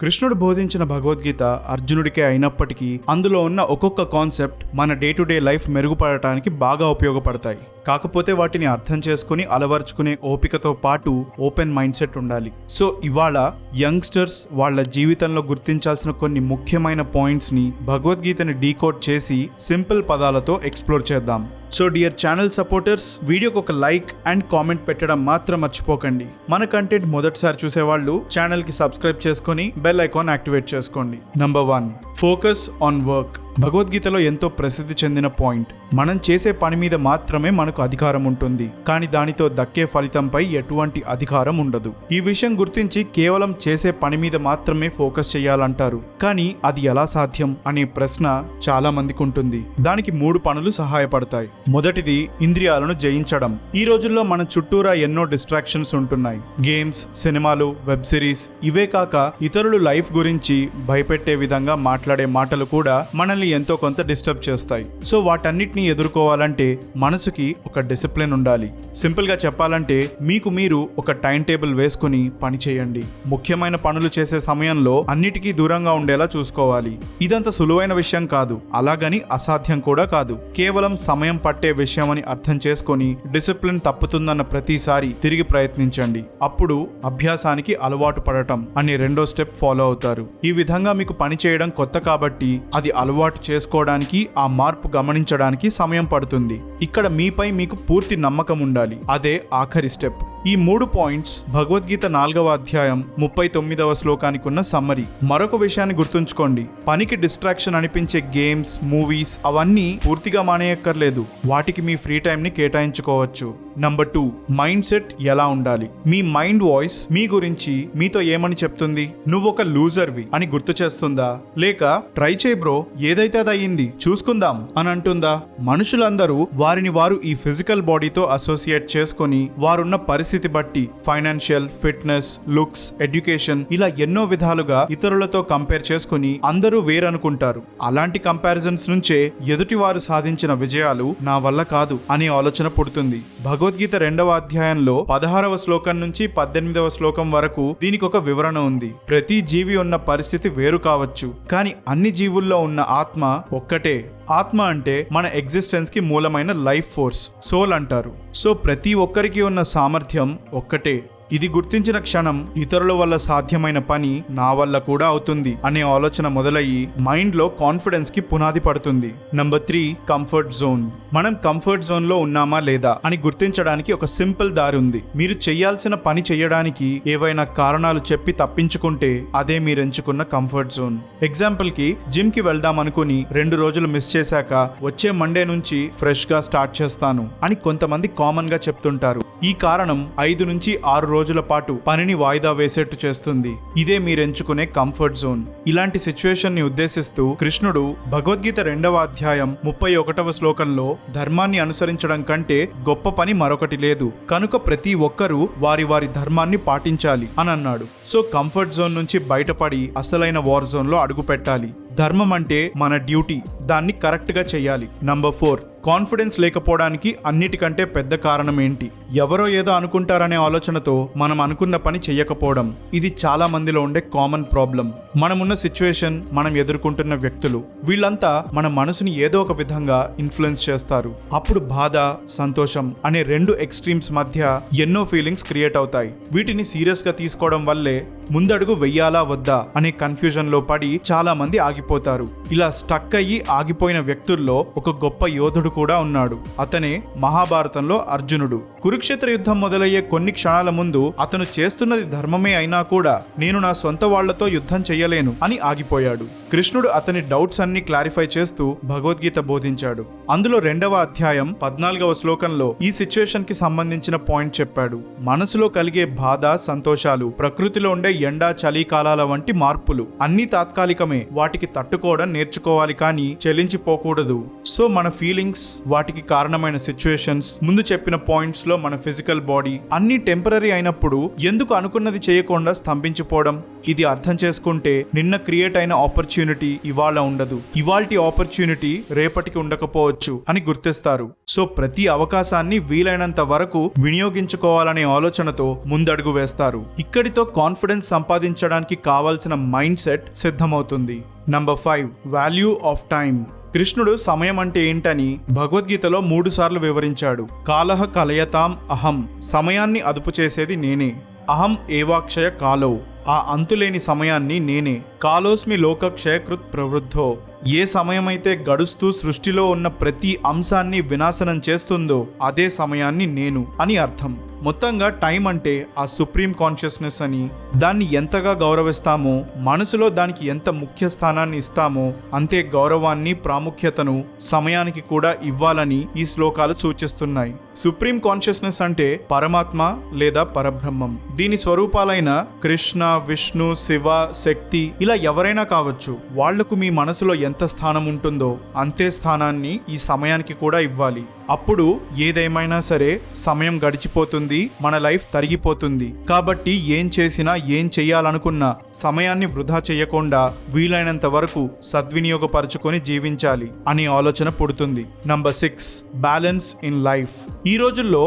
కృష్ణుడు బోధించిన భగవద్గీత అర్జునుడికే అయినప్పటికీ అందులో ఉన్న ఒక్కొక్క కాన్సెప్ట్ మన డే టు డే లైఫ్ మెరుగుపడటానికి బాగా ఉపయోగపడతాయి. కాకపోతే వాటిని అర్థం చేసుకుని అలవర్చుకునే ఓపికతో పాటు ఓపెన్ మైండ్ సెట్ ఉండాలి. సో ఇవాళ యంగ్స్టర్స్ వాళ్ళ జీవితంలో గుర్తించాల్సిన కొన్ని ముఖ్యమైన పాయింట్స్ ని భగవద్గీతని డీకోడ్ చేసి సింపుల్ పదాలతో ఎక్స్ప్లోర్ చేద్దాం. సో డియర్ ఛానల్ సపోర్టర్స్, వీడియోకి ఒక లైక్ అండ్ కామెంట్ పెట్టడం మాత్రం మర్చిపోకండి. మన కంటెంట్ మొదటిసారి చూసేవాళ్ళు ఛానల్ కి సబ్స్క్రైబ్ చేసుకొని బెల్ ఐకాన్ యాక్టివేట్ చేసుకోండి. Number 1, focus on work. భగవద్గీతలో ఎంతో ప్రసిద్ధి చెందిన పాయింట్. మనం చేసే పని మీద మాత్రమే మనకు అధికారం ఉంటుంది, కానీ దానితో దక్కే ఫలితంపై ఎటువంటి అధికారం ఉండదు. ఈ విషయం గుర్తించి కేవలం చేసే పని మీద మాత్రమే ఫోకస్ చేయాలంటారు, కానీ అది ఎలా సాధ్యం అనే ప్రశ్న చాలా మందికి ఉంటుంది. దానికి 3 పనులు సహాయపడతాయి. మొదటిది ఇంద్రియాలను జయించడం. ఈ రోజుల్లో మన చుట్టూరా ఎన్నో డిస్ట్రాక్షన్స్ ఉంటున్నాయి. గేమ్స్, సినిమాలు, వెబ్ సిరీస్, ఇవే కాక ఇతరులు లైఫ్ గురించి భయపెట్టే విధంగా మాట్లాడే మాటలు కూడా మనల్ని ఎంతో కొంత డిస్టర్బ్ చేస్తాయి. సో వాటన్నిటిని ఎదుర్కోవాలంటే మనసుకి ఒక డిసిప్లిన్ ఉండాలి. సింపుల్ గా చెప్పాలంటే మీకు మీరు ఒక టైం టేబుల్ వేసుకుని పని చేయండి. ముఖ్యమైన పనులు చేసే సమయంలో అన్నిటికీ దూరంగా ఉండేలా చూసుకోవాలి. ఇదంత సులువైన విషయం కాదు, అలాగని అసాధ్యం కూడా కాదు. కేవలం సమయం పట్టే విషయం అని అర్థం చేసుకొని డిసిప్లిన్ తప్పుతుందన్న ప్రతిసారి తిరిగి ప్రయత్నించండి. అప్పుడు అభ్యాసానికి అలవాటు పడటం అనే రెండో స్టెప్ ఫాలో అవుతారు. ఈ విధంగా మీకు పని చేయడం కొత్త కాబట్టి అది అలవాటు చేసుకోవడానికి, ఆ మార్పు గమనించడానికి సమయం పడుతుంది. ఇక్కడ మీపై మీకు పూర్తి నమ్మకం ఉండాలి. అదే ఆఖరి స్టెప్. ఈ 3 పాయింట్స్ భగవద్గీత 4వ అధ్యాయం 39వ శ్లోకానికి ఉన్న సమ్మరీ. మరొక విషయాన్ని గుర్తుంచుకోండి, పనికి డిస్ట్రాక్షన్ అనిపించే గేమ్స్, మూవీస్ అవన్నీ పూర్తిగా మానేయక్కర్లేదు. వాటికి మీ ఫ్రీ టైం ని కేటాయించుకోవచ్చు. నంబర్ 2, మైండ్ సెట్ ఎలా ఉండాలి. మీ మైండ్ వాయిస్ మీ గురించి మీతో ఏమని చెప్తుంది? నువ్వొక లూజర్వి అని గుర్తు చేస్తుందా, లేక ట్రై చేయి బ్రో, ఏదైతే అది అయ్యింది చూసుకుందాం అని అంటుందా? మనుషులందరూ వారిని వారు ఈ ఫిజికల్ బాడీతో అసోసియేట్ చేసుకొని వారున్న పరిస్థితి బట్టి ఫైనాన్షియల్, ఫిట్నెస్, లుక్స్, ఎడ్యుకేషన్ ఇలా ఎన్నో విధాలుగా ఇతరులతో కంపేర్ చేసుకుని అందరూ వేరనుకుంటారు. అలాంటి కంపారిజన్స్ నుంచే ఎదుటి వారు సాధించిన విజయాలు నా వల్ల కాదు అనే ఆలోచన పుడుతుంది. భగవద్గీత 2వ అధ్యాయంలో 16వ శ్లోకం నుంచి 18వ శ్లోకం వరకు దీనికి ఒక వివరణ ఉంది. ప్రతి జీవి ఉన్న పరిస్థితి వేరు కావచ్చు, కానీ అన్ని జీవుల్లో ఉన్న ఆత్మ ఒక్కటే. ఆత్మ అంటే మన ఎగ్జిస్టెన్స్ కి మూలమైన లైఫ్ ఫోర్స్, సోల్ అంటారు. సో ప్రతి ఒక్కరికి ఉన్న సామర్థ్యం ఒక్కటే. ఇది గుర్తించిన క్షణం ఇతరుల వల్ల సాధ్యమైన పని నా వల్ల కూడా అవుతుంది అనే ఆలోచన మొదలయ్యి మైండ్ లో కాన్ఫిడెన్స్ కి పునాది పడుతుంది. Number 3, comfort zone. మనం కంఫర్ట్ జోన్ లో ఉన్నామా లేదా అని గుర్తించడానికి ఒక సింపుల్ దారి ఉంది. మీరు చేయాల్సిన పని చేయడానికి ఏవైనా కారణాలు చెప్పి తప్పించుకుంటే అదే మీరు ఎంచుకున్న కంఫర్ట్ జోన్. ఎగ్జాంపుల్ కి జిమ్ కి వెళ్దాం అనుకుని 2 రోజులు మిస్ చేశాక వచ్చే మండే నుంచి ఫ్రెష్ గా స్టార్ట్ చేస్తాను అని కొంతమంది కామన్ గా చెప్తుంటారు. ఈ కారణం 5 నుంచి 6 రోజుల పాటు పనిని వాయిదా వేసేట్టు చేస్తుంది. ఇదే మీరెంచుకునే కంఫర్ట్ జోన్. ఇలాంటి సిచ్యువేషన్ ని ఉద్దేశిస్తూ కృష్ణుడు భగవద్గీత 2వ అధ్యాయం 31వ శ్లోకంలో ధర్మాన్ని అనుసరించడం కంటే గొప్ప పని మరొకటి లేదు, కనుక ప్రతి ఒక్కరూ వారి వారి ధర్మాన్ని పాటించాలి అని అన్నాడు. సో కంఫర్ట్ జోన్ నుంచి బయటపడి అసలైన వార్ జోన్ లో అడుగు పెట్టాలి. ధర్మం అంటే మన డ్యూటీ, దాన్ని కరెక్ట్ గా చెయ్యాలి. నంబర్ 4, కాన్ఫిడెన్స్ లేకపోవడానికి అన్నిటికంటే పెద్ద కారణం ఏంటి? ఎవరో ఏదో అనుకుంటారనే ఆలోచనతో మనం అనుకున్న పని చెయ్యకపోవడం. ఇది చాలా మందిలో ఉండే కామన్ ప్రాబ్లం. మనమున్న సిచ్యువేషన్, మనం ఎదుర్కొంటున్న వ్యక్తులు, వీళ్ళంతా మన మనసుని ఏదో ఒక విధంగా ఇన్ఫ్లుయెన్స్ చేస్తారు. అప్పుడు బాధ, సంతోషం అనే 2 ఎక్స్ట్రీమ్స్ మధ్య ఎన్నో ఫీలింగ్స్ క్రియేట్ అవుతాయి. వీటిని సీరియస్ గా తీసుకోవడం వల్లే ముందడుగు వెయ్యాలా వద్దా అనే కన్ఫ్యూజన్ లో పడి చాలా మంది ఆగిపోతారు. ఇలా స్టక్ అయ్యి ఆగిపోయిన వ్యక్తుల్లో ఒక గొప్ప యోధుడు కూడా ఉన్నాడు. అతనే మహాభారతంలో అర్జునుడు. కురుక్షేత్ర యుద్ధం మొదలయ్యే కొన్ని క్షణాల ముందు అతను చేస్తున్నది ధర్మమే అయినా కూడా నేను నా సొంత వాళ్లతో యుద్ధం చెయ్యలేను అని ఆగిపోయాడు. కృష్ణుడు అతని డౌట్స్ అన్ని క్లారిఫై చేస్తూ భగవద్గీత బోధించాడు. అందులో 2వ అధ్యాయం 14వ శ్లోకంలో ఈ సిచ్యువేషన్ కి సంబంధించిన పాయింట్ చెప్పాడు. మనసులో కలిగే బాధ, సంతోషాలు, ప్రకృతిలో ఉండే ఎండ, చలి కాలాల వంటి మార్పులు అన్ని తాత్కాలికమే. వాటికి తట్టుకోవడం నేర్చుకోవాలి, కానీ చెలించిపోకూడదు. సో మన ఫీలింగ్స్, థింగ్స్, వాటికి కారణమైన సిచ్యువేషన్స్, ముందు చెప్పిన పాయింట్స్ లో మన ఫిజికల్ బాడీ అన్ని టెంపరరీ అయినప్పుడు ఎందుకు అనుకున్నది చేయకుండా స్తంభించిపోవడం? ఇది అర్థం చేసుకుంటే నిన్న క్రియేట్ అయిన ఆపర్చునిటీ ఇవాళ ఉండదు, ఇవాల్టి ఆపర్చునిటీ రేపటికి ఉండకపోవచ్చు అని గుర్తిస్తారు. సో ప్రతి అవకాశాన్ని వీలైనంత వరకు వినియోగించుకోవాలనే ఆలోచనతో ముందడుగు వేస్తారు. ఇక్కడితో కాన్ఫిడెన్స్ సంపాదించడానికి కావాల్సిన మైండ్ సెట్ సిద్ధమవుతుంది. Number 5, value of time. కృష్ణుడు సమయం అంటే ఏంటని భగవద్గీతలో 3 సార్లు వివరించాడు. కాలః కలయతాం అహం, సమయాన్ని అదుపు చేసేది నేనే. అహం ఏవాక్షయ కాలో, ఆ అంతులేని సమయాన్ని నేనే. కాలోస్మి లోకక్షయకృత్ ప్రవృద్ధో, ఏ సమయమైతే గడుస్తూ సృష్టిలో ఉన్న ప్రతి అంశాన్ని వినాశనం చేస్తుందో అదే సమయాన్ని నేను అని అర్థం. మొత్తంగా టైం అంటే ఆ సుప్రీం కాన్షియస్నెస్ అని, దాన్ని ఎంతగా గౌరవిస్తామో, మనసులో దానికి ఎంత ముఖ్య స్థానాన్ని ఇస్తామో అంతే గౌరవాన్ని, ప్రాముఖ్యతను సమయానికి కూడా ఇవ్వాలని ఈ శ్లోకాలు సూచిస్తున్నాయి. సుప్రీం కాన్షియస్నెస్ అంటే పరమాత్మ లేదా పరబ్రహ్మం. దీని స్వరూపాలైన కృష్ణ, విష్ణు, శివ, శక్తి ఇలా ఎవరైనా కావచ్చు. వాళ్లకు మీ మనసులో ఎంత స్థానం ఉంటుందో అంతే స్థానాన్ని ఈ సమయానికి కూడా ఇవ్వాలి. అప్పుడు ఏదేమైనా సరే సమయం గడిచిపోతుంది, మన లైఫ్ తరిగిపోతుంది. కాబట్టి ఏం చేసినా, ఏం చెయ్యాలనుకున్నా సమయాన్ని వృధా చేయకుండా వీలైనంత వరకు సద్వినియోగపరచుకొని జీవించాలి అనే ఆలోచన పుడుతుంది. Number 6, balance in life. ఈ రోజుల్లో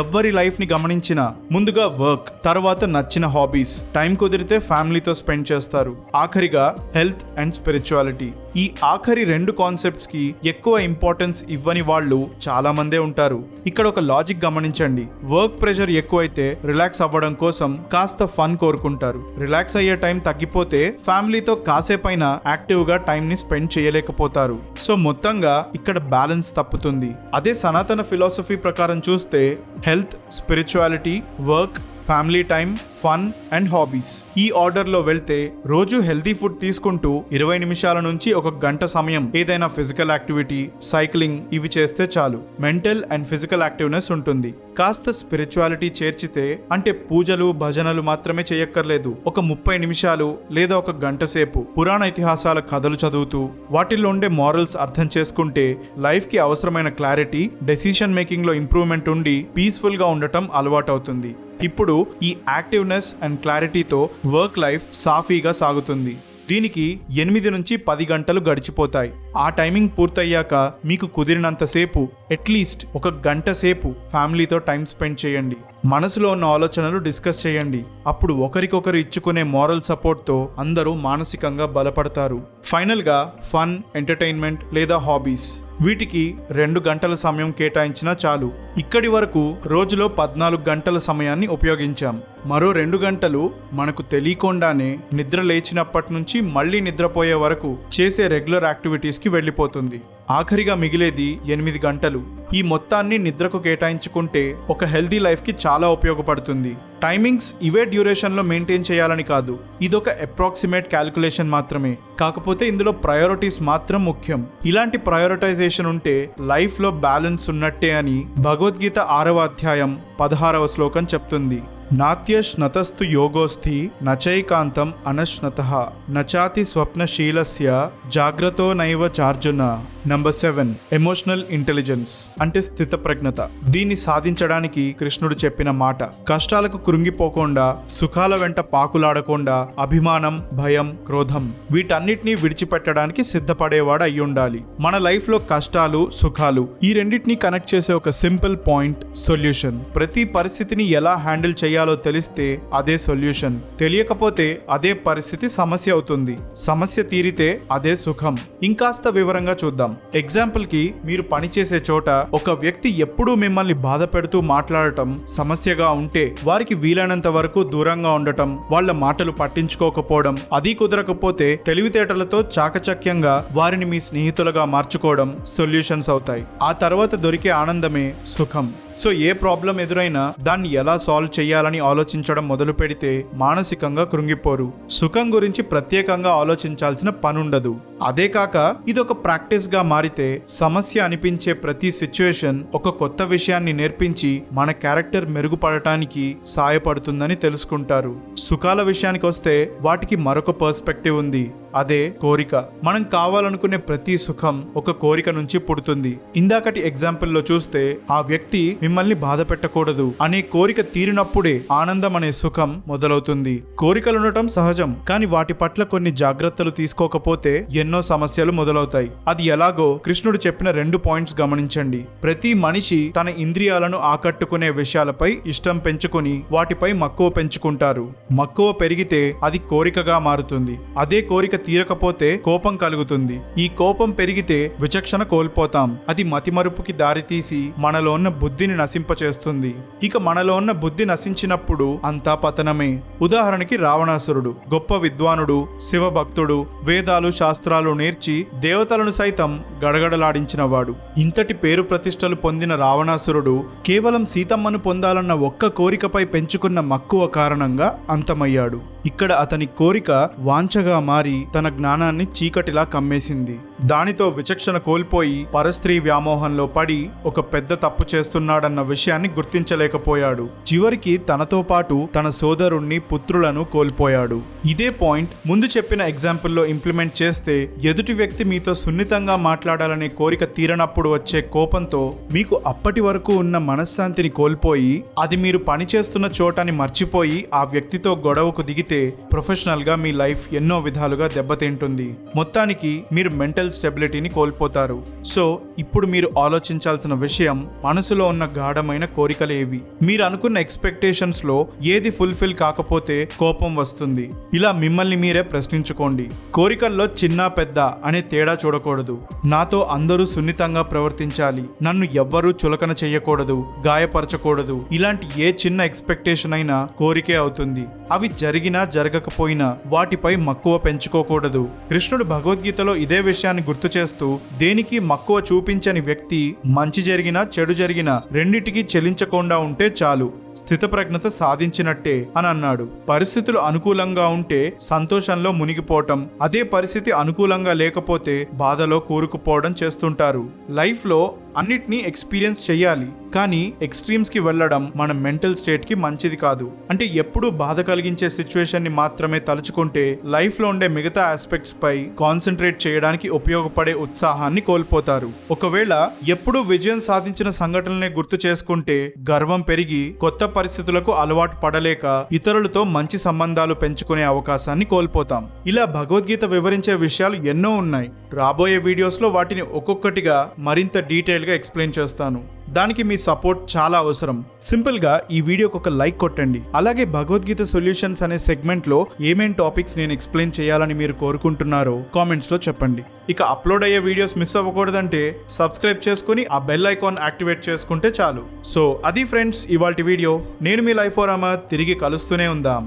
ఎవ్వరి లైఫ్ ని గమనించినా ముందుగా వర్క్, తర్వాత నచ్చిన హాబీస్, టైం కుదిరితే ఫ్యామిలీతో స్పెండ్ చేస్తారు. ఆఖరిగా హెల్త్ అండ్ స్పిరిచువాలిటీ. ఈ ఆఖరి 2 కాన్సెప్ట్స్ కి ఎక్కువ ఇంపార్టెన్స్ ఇవ్వని వాళ్ళు చాలా మందే ఉంటారు. ఇక్కడ ఒక లాజిక్ గమనించండి. వర్క్ ప్రెషర్ ఎక్కువైతే రిలాక్స్ అవ్వడం కోసం కాస్త ఫన్ కోరుకుంటారు. రిలాక్స్ అయ్యే టైం తగ్గిపోతే ఫ్యామిలీతో కాసేపైనా యాక్టివ్ గా టైం ని స్పెండ్ చేయలేకపోతారు. సో మొత్తంగా ఇక్కడ బ్యాలెన్స్ తప్పుతుంది. అదే సనాతన ఫిలాసఫీ ప్రకారం చూస్తే health, spirituality, work, family time, fun and hobbies ఈ ఆర్డర్లో వెళ్తే రోజు హెల్తీ ఫుడ్ తీసుకుంటూ 20 నిమిషాల నుంచి 1 గంట సమయం ఏదైనా ఫిజికల్ యాక్టివిటీ, సైక్లింగ్ ఇవి చేస్తే చాలు. మెంటల్ అండ్ ఫిజికల్ యాక్టివ్నెస్ ఉంటుంది. కాస్త స్పిరిచువాలిటీ చేర్చితే, అంటే పూజలు, భజనలు మాత్రమే చేయక్కర్లేదు. ఒక 30 నిమిషాలు లేదా 1 గంట సేపు పురాణ ఇతిహాసాల కథలు చదువుతూ వాటిల్లో ఉండే మారల్స్ అర్థం చేసుకుంటే లైఫ్ కి అవసరమైన క్లారిటీ, డెసిషన్ మేకింగ్ లో ఇంప్రూవ్మెంట్ ఉండి పీస్ఫుల్ గా ఉండటం అలవాటవుతుంది. ఇప్పుడు ఈ యాక్టివ్నెస్ అండ్ క్లారిటీతో వర్క్ లైఫ్ సాఫీగా సాగుతుంది. దీనికి 8 నుంచి 10 గంటలు గడిచిపోతాయి. ఆ టైమింగ్ పూర్తయ్యాక మీకు కుదిరినంతసేపు, అట్లీస్ట్ 1 గంట సేపు ఫ్యామిలీతో టైం స్పెండ్ చేయండి. మనసులో ఉన్న ఆలోచనలు డిస్కస్ చేయండి. అప్పుడు ఒకరికొకరు ఇచ్చుకునే మారల్ సపోర్ట్తో అందరూ మానసికంగా బలపడతారు. ఫైనల్గా ఫన్, ఎంటర్టైన్మెంట్ లేదా హాబీస్, వీటికి 2 గంటల సమయం కేటాయించినా చాలు. ఇక్కడి వరకు రోజులో 14 గంటల సమయాన్ని ఉపయోగించాం. మరో 2 గంటలు మనకు తెలియకుండానే నిద్ర లేచినప్పటి నుంచి మళ్ళీ నిద్రపోయే వరకు చేసే రెగ్యులర్ యాక్టివిటీస్కి వెళ్ళిపోతుంది. ఆఖరిగా మిగిలేది 8 గంటలు. ఈ మొత్తాన్ని నిద్రకు కేటాయించుకుంటే ఒక హెల్దీ లైఫ్కి చాలా ఉపయోగపడుతుంది. టైమింగ్స్ ఇవే డ్యూరేషన్లో మెయింటైన్ చేయాలని కాదు, ఇదొక అప్రాక్సిమేట్ క్యాల్కులేషన్ మాత్రమే. కాకపోతే ఇందులో ప్రయారిటీస్ మాత్రం ముఖ్యం. ఇలాంటి ప్రయారిటైజేషన్ ఉంటే లైఫ్లో బ్యాలెన్స్ ఉన్నట్టే అని భగవద్గీత 6వ అధ్యాయం 16వ శ్లోకం చెప్తుంది. నాత్యశ్నతస్తు యోగోస్థి నచైకాంతం అనశ్నతః నచాతి స్వప్నశీలస్య జాగ్రతో నైవ చార్జున. నంబర్ 7, ఎమోషనల్ ఇంటెలిజెన్స్ అంటే స్థితప్రజ్ఞత. దీన్ని సాధించడానికి కృష్ణుడు చెప్పిన మాట, కష్టాలకు కృంగిపోకుండా, సుఖాల వెంట పాకులాడకుండా, అభిమానం, భయం, క్రోధం వీటన్నిటినీ విడిచిపెట్టడానికి సిద్ధపడేవాడు అయ్యుండాలి. మన లైఫ్ లో కష్టాలు, సుఖాలు ఈ రెండింటినీ కనెక్ట్ చేసే ఒక సింపుల్ పాయింట్, సొల్యూషన్. ప్రతి పరిస్థితిని ఎలా హ్యాండిల్ చేయాలో తెలిస్తే అదే సొల్యూషన్. తెలియకపోతే అదే పరిస్థితి సమస్య అవుతుంది. సమస్య తీరితే అదే సుఖం. ఇంకాస్త వివరంగా చూద్దాం. ఎగ్జాంపుల్ కి, మీరు పనిచేసే చోట ఒక వ్యక్తి ఎప్పుడూ మిమ్మల్ని బాధ పెడుతూ మాట్లాడటం సమస్యగా ఉంటే వారికి వీలైనంత వరకు దూరంగా ఉండటం, వాళ్ళ మాటలు పట్టించుకోకపోవడం, అది కుదరకపోతే తెలివితేటలతో చాకచక్యంగా వారిని మీ స్నేహితులుగా మార్చుకోవడం సొల్యూషన్స్ అవుతాయి. ఆ తర్వాత దొరికే ఆనందమే సుఖం. సో ఏ ప్రాబ్లం ఎదురైనా దాన్ని ఎలా సాల్వ్ చేయాలని ఆలోచించడం మొదలు పెడితే మానసికంగా కృంగిపోరు. సుఖం గురించి ప్రత్యేకంగా ఆలోచించాల్సిన పనుండదు. అదే కాక ఇదొక ప్రాక్టీస్ గా మారితే సమస్య అనిపించే ప్రతి సిచ్యువేషన్ ఒక కొత్త విషయాన్ని నేర్పించి మన క్యారెక్టర్ మెరుగుపడటానికి సాయపడుతుందని తెలుసుకుంటారు. సుఖాల విషయానికి వస్తే వాటికి మరొక పర్స్పెక్టివ్ ఉంది. అదే కోరిక. మనం కావాలనుకునే ప్రతి సుఖం ఒక కోరిక నుంచి పుడుతుంది. ఇందాకటి ఎగ్జాంపుల్లో చూస్తే ఆ వ్యక్తి మిమ్మల్ని బాధ పెట్టకూడదు అనే కోరిక తీరినప్పుడే ఆనందం అనే సుఖం మొదలవుతుంది. కోరికలు ఉండటం సహజం, కానీ వాటి పట్ల కొన్ని జాగ్రత్తలు తీసుకోకపోతే ఎన్నో సమస్యలు మొదలవుతాయి. అది ఎలాగో కృష్ణుడు చెప్పిన 2 పాయింట్స్ గమనించండి. ప్రతి మనిషి తన ఇంద్రియాలను ఆకట్టుకునే విషయాలపై ఇష్టం పెంచుకుని వాటిపై మక్కువ పెంచుకుంటారు. మక్కువ పెరిగితే అది కోరికగా మారుతుంది. అదే కోరిక తీరకపోతే కోపం కలుగుతుంది. ఈ కోపం పెరిగితే విచక్షణ కోల్పోతాం. అది మతిమరుపుకి దారితీసి మనలో ఉన్న బుద్ధిని నశింపచేస్తుంది. ఇక మనలో ఉన్న బుద్ధి నశించినప్పుడు అంతా పతనమే. ఉదాహరణకి రావణాసురుడు గొప్ప విద్వానుడు, శివభక్తుడు, వేదాలు శాస్త్రాలు నేర్చి దేవతలను సైతం గడగడలాడించినవాడు. ఇంతటి పేరు ప్రతిష్టలు పొందిన రావణాసురుడు కేవలం సీతమ్మను పొందాలన్న ఒక్క కోరికపై పెంచుకున్న మక్కువ కారణంగా అంతమయ్యాడు. ఇక్కడ అతని కోరిక వాంఛగా మారి తన జ్ఞానాన్ని చీకటిలా కమ్మేసింది. దానితో విచక్షణ కోల్పోయి పరస్త్రీ వ్యామోహంలో పడి ఒక పెద్ద తప్పు చేస్తున్నాడన్న విషయాన్ని గుర్తించలేకపోయాడు. చివరికి తనతో పాటు తన సోదరుణ్ణి, పుత్రులను కోల్పోయాడు. ఇదే పాయింట్ ముందు చెప్పిన ఎగ్జాంపుల్లో ఇంప్లిమెంట్ చేస్తే ఎదుటి వ్యక్తి మీతో సున్నితంగా మాట్లాడాలనే కోరిక తీరనప్పుడు వచ్చే కోపంతో మీకు అప్పటి వరకు ఉన్న మనశ్శాంతిని కోల్పోయి అది మీరు పనిచేస్తున్న చోటని మర్చిపోయి ఆ వ్యక్తితో గొడవకు దిగితే ప్రొఫెషనల్ గా మీ లైఫ్ ఎన్నో విధాలుగా దెబ్బతింటుంది. మొత్తానికి మీరు మెంటల్ స్టెబిలిటీని కోల్పోతారు. సో ఇప్పుడు మీరు ఆలోచించాల్సిన విషయం మనసులో ఉన్న గాఢమైన కోరికలేవి. మీరు అనుకున్న ఎక్స్పెక్టేషన్స్ లో ఏది ఫుల్ఫిల్ కాకపోతే కోపం వస్తుంది. ఇలా మిమ్మల్ని మీరే ప్రశ్నించుకోండి. కోరికల్లో చిన్న పెద్ద అనే తేడా చూడకూడదు. నాతో అందరూ సున్నితంగా ప్రవర్తించాలి, నన్ను ఎవ్వరూ చులకన చెయ్యకూడదు, గాయపరచకూడదు, ఇలాంటి ఏ చిన్న ఎక్స్పెక్టేషన్ అయినా కోరికే అవుతుంది. అవి జరిగినా జరగకపోయినా వాటిపై మక్కువ పెంచుకోకూడదు. కృష్ణుడు భగవద్గీతలో ఇదే విషయాన్ని గుర్తు చేస్తూ దేనికి మక్కువ చూపించని వ్యక్తి మంచి జరిగినా చెడు జరిగినా రెండిటికి చెలించకుండా ఉంటే చాలు, స్థితప్రజ్ఞత సాధించినట్టే అని అన్నాడు. పరిస్థితులు అనుకూలంగా ఉంటే సంతోషంలో మునిగిపోవటం, అదే పరిస్థితి అనుకూలంగా లేకపోతే బాధలో కూరుకుపోవడం చేస్తుంటారు. లైఫ్లో అన్నిటినీ ఎక్స్పీరియన్స్ చెయ్యాలి, కానీ ఎక్స్ట్రీమ్స్ కి వెళ్ళడం మన మెంటల్ స్టేట్ కి మంచిది కాదు. అంటే ఎప్పుడూ బాధ కలిగించే సిచ్యువేషన్ ని మాత్రమే తలుచుకుంటే లైఫ్ లో ఉండే మిగతా ఆస్పెక్ట్స్ పై కాన్సన్ట్రేట్ చేయడానికి ఉపయోగపడే ఉత్సాహాన్ని కోల్పోతారు. ఒకవేళ ఎప్పుడూ విజయం సాధించిన సంఘటనలనే గుర్తు చేసుకుంటే గర్వం పెరిగి కొత్త పరిస్థితులకు అలవాటు పడలేక ఇతరులతో మంచి సంబంధాలు పెంచుకునే అవకాశాన్ని కోల్పోతాం. ఇలా భగవద్గీత వివరించే విషయాలు ఎన్నో ఉన్నాయి. రాబోయే వీడియోస్ లో వాటిని ఒక్కొక్కటిగా మరింత డీటెయిల్ గా ఎక్స్ప్లెయిన్ చేస్తాను. దానికి మీ సపోర్ట్ చాలా అవసరం. సింపుల్ గా ఈ వీడియోకి ఒక లైక్ కొట్టండి. అలాగే భగవద్గీత సొల్యూషన్స్ అనే సెగ్మెంట్ లో ఏమేం టాపిక్స్ నేను ఎక్స్ప్లెయిన్ చేయాలని మీరు కోరుకుంటున్నారో కామెంట్స్ లో చెప్పండి. ఇక అప్లోడ్ అయ్యే వీడియోస్ మిస్ అవ్వకూడదంటే సబ్స్క్రైబ్ చేసుకుని ఆ బెల్ ఐకాన్ యాక్టివేట్ చేసుకుంటే చాలు. సో అది ఫ్రెండ్స్ ఇవాల్టి వీడియో. నేను మీ లైఫ్ ఫర్ అమర్. తిరిగి కలుస్తూనే ఉందాం.